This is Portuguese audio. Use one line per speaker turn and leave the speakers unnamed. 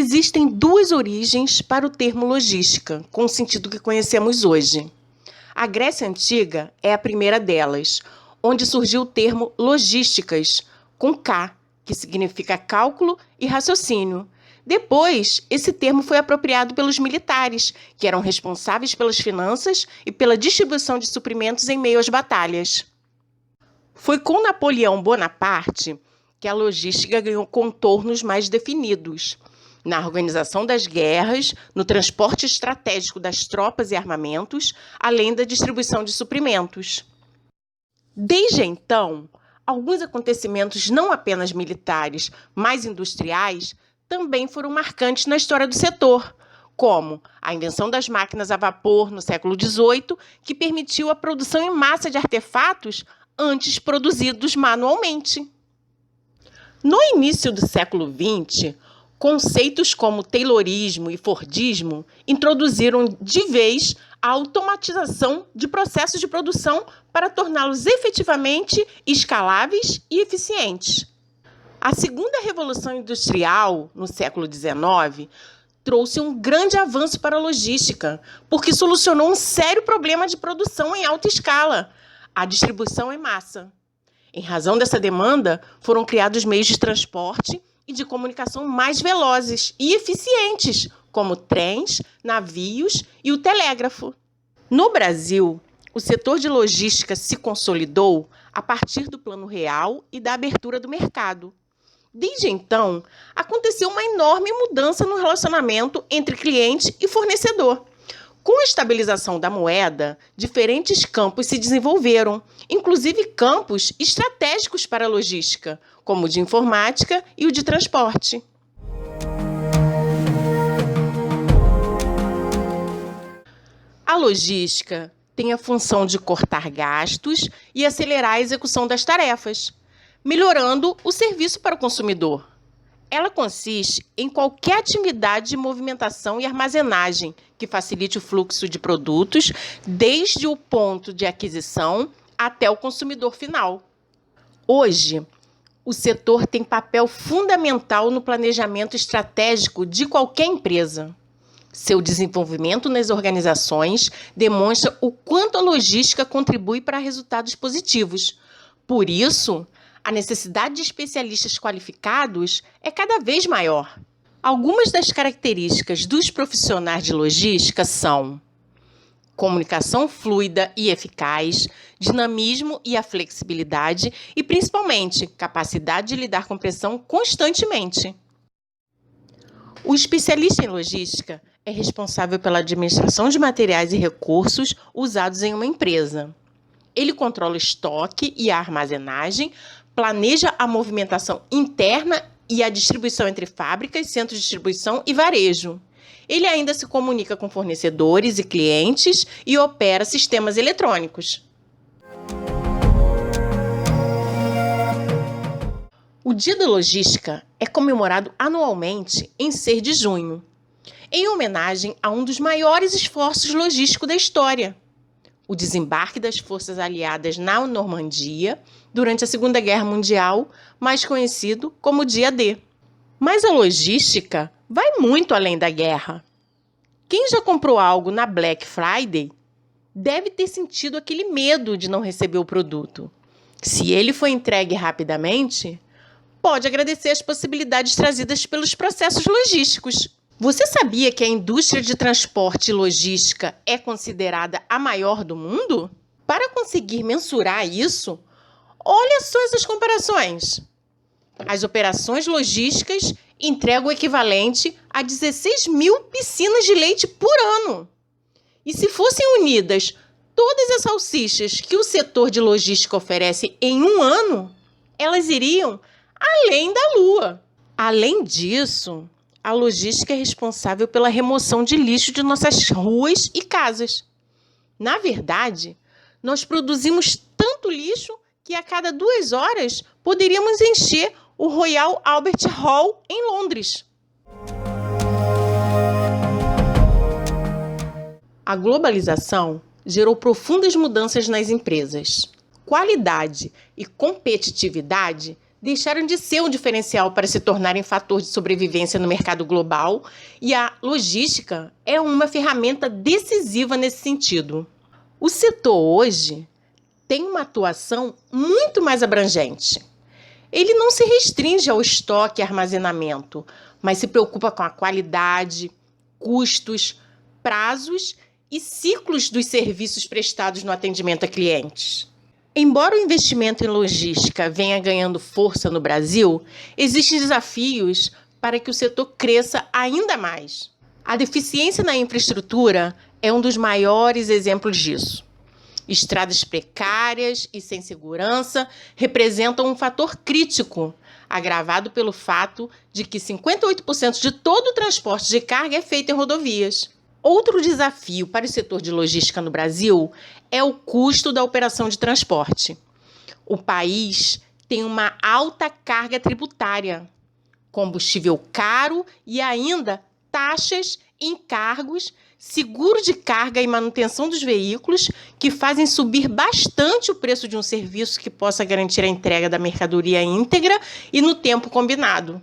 Existem duas origens para o termo logística, com o sentido que conhecemos hoje. A Grécia Antiga é a primeira delas, onde surgiu o termo logísticas, com K, que significa cálculo e raciocínio. Depois, esse termo foi apropriado pelos militares, que eram responsáveis pelas finanças e pela distribuição de suprimentos em meio às batalhas. Foi com Napoleão Bonaparte que a logística ganhou contornos mais definidos, na organização das guerras, no transporte estratégico das tropas e armamentos, além da distribuição de suprimentos. Desde então, alguns acontecimentos não apenas militares, mas industriais, também foram marcantes na história do setor, como a invenção das máquinas a vapor no século XVIII, que permitiu a produção em massa de artefatos antes produzidos manualmente. No início do século XX, conceitos como taylorismo e fordismo introduziram de vez a automatização de processos de produção para torná-los efetivamente escaláveis e eficientes. A segunda revolução industrial, no século XIX, trouxe um grande avanço para a logística, porque solucionou um sério problema de produção em alta escala, a distribuição em massa. Em razão dessa demanda, foram criados meios de transporte e de comunicação mais velozes e eficientes, como trens, navios e o telégrafo. No Brasil, o setor de logística se consolidou a partir do Plano Real e da abertura do mercado. Desde então, aconteceu uma enorme mudança no relacionamento entre cliente e fornecedor. Com a estabilização da moeda, diferentes campos se desenvolveram, inclusive campos estratégicos para a logística, como o de informática e o de transporte. A logística tem a função de cortar gastos e acelerar a execução das tarefas, melhorando o serviço para o consumidor. Ela consiste em qualquer atividade de movimentação e armazenagem que facilite o fluxo de produtos desde o ponto de aquisição até o consumidor final. Hoje, o setor tem papel fundamental no planejamento estratégico de qualquer empresa. Seu desenvolvimento nas organizações demonstra o quanto a logística contribui para resultados positivos. Por isso, a necessidade de especialistas qualificados é cada vez maior. Algumas das características dos profissionais de logística são comunicação fluida e eficaz, dinamismo e a flexibilidade e, principalmente, capacidade de lidar com pressão constantemente. O especialista em logística é responsável pela administração de materiais e recursos usados em uma empresa. Ele controla o estoque e a armazenagem, planeja a movimentação interna e a distribuição entre fábricas, centros de distribuição e varejo. Ele ainda se comunica com fornecedores e clientes e opera sistemas eletrônicos. O Dia da Logística é comemorado anualmente em 6 de junho, em homenagem a um dos maiores esforços logísticos da história, o desembarque das forças aliadas na Normandia durante a Segunda Guerra Mundial, mais conhecido como Dia D. Mas a logística vai muito além da guerra. Quem já comprou algo na Black Friday deve ter sentido aquele medo de não receber o produto. Se ele foi entregue rapidamente, pode agradecer as possibilidades trazidas pelos processos logísticos. Você sabia que a indústria de transporte e logística é considerada a maior do mundo? Para conseguir mensurar isso, olha só essas comparações. As operações logísticas entregam o equivalente a 16 mil piscinas de leite por ano. E se fossem unidas todas as salsichas que o setor de logística oferece em um ano, elas iriam além da Lua. Além disso, a logística é responsável pela remoção de lixo de nossas ruas e casas. Na verdade, nós produzimos tanto lixo que a cada 2 horas poderíamos encher o Royal Albert Hall em Londres. A globalização gerou profundas mudanças nas empresas. Qualidade e competitividade deixaram de ser um diferencial para se tornarem fator de sobrevivência no mercado global, e a logística é uma ferramenta decisiva nesse sentido. O setor hoje tem uma atuação muito mais abrangente. Ele não se restringe ao estoque e armazenamento, mas se preocupa com a qualidade, custos, prazos e ciclos dos serviços prestados no atendimento a clientes. Embora o investimento em logística venha ganhando força no Brasil, existem desafios para que o setor cresça ainda mais. A deficiência na infraestrutura é um dos maiores exemplos disso. Estradas precárias e sem segurança representam um fator crítico, agravado pelo fato de que 58% de todo o transporte de carga é feito em rodovias. Outro desafio para o setor de logística no Brasil é o custo da operação de transporte. O país tem uma alta carga tributária, combustível caro e ainda taxas, encargos, seguro de carga e manutenção dos veículos, que fazem subir bastante o preço de um serviço que possa garantir a entrega da mercadoria íntegra e no tempo combinado.